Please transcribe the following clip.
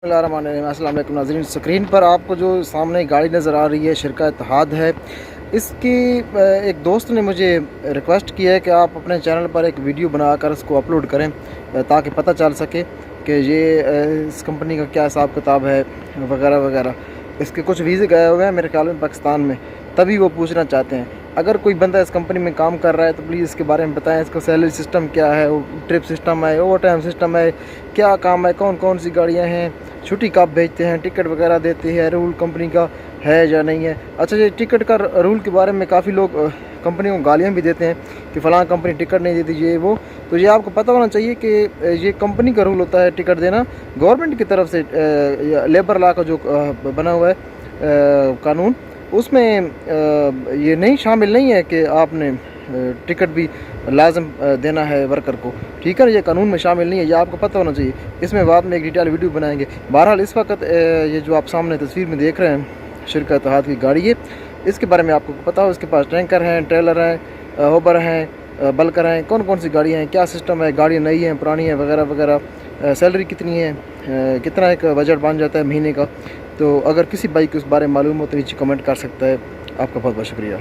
अस्सलाम वालेकुम नाज़रीन। स्क्रीन पर आपको जो सामने गाड़ी नज़र आ रही है शिरका इत्तेहाद है। इसकी एक दोस्त ने मुझे रिक्वेस्ट किया है कि आप अपने चैनल पर एक वीडियो बनाकर इसको अपलोड करें ताकि पता चल सके कि ये इस कंपनी का क्या हिसाब किताब है वगैरह वगैरह। इसके कुछ वीज़े गए हुए हैं मेरे ख्याल में पाकिस्तान में, तभी वो पूछना चाहते हैं। अगर कोई बंदा इस कंपनी में काम कर रहा है तो प्लीज़ इसके बारे में बताएं। इसका सैलरी सिस्टम क्या है, ट्रिप सिस्टम है, ओवर टाइम सिस्टम है, क्या काम है, कौन कौन सी गाड़ियाँ हैं, छुट्टी कब भेजते हैं, टिकट वगैरह देते हैं, रूल कंपनी का है या नहीं है। अच्छा, ये टिकट का रूल के बारे में काफ़ी लोग कंपनी को गालियाँ भी देते हैं कि फ़लाँ कंपनी टिकट नहीं देती ये वो। तो ये आपको पता होना चाहिए कि ये कंपनी का रूल होता है टिकट देना। गवर्नमेंट की तरफ से लेबर लॉ का जो बना हुआ है कानून, उसमें ये नहीं शामिल नहीं है कि आपने टिकट भी लाजम देना है वर्कर को, ठीक है। ये कानून में शामिल नहीं है, ये आपको पता होना चाहिए। इसमें बाद में एक डिटेल वीडियो बनाएंगे। बहरहाल इस वक्त ये जो आप सामने तस्वीर में देख रहे हैं शिरका इत्तेहाद की गाड़ी है, इसके बारे में आपको पता हो। इसके पास टैंकर हैं, ट्रेलर हैं, होबर हैं, बल्कर हैं, कौन कौन सी गाड़ियाँ हैं, क्या सिस्टम है, गाड़ी नई है पुरानी है वगैरह वगैरह, सैलरी कितनी है, कितना एक बजट बन जाता है महीने का। तो अगर किसी भाई को इस बारे में मालूम हो तो नीचे कमेंट कर सकता है। आपका बहुत बहुत शुक्रिया।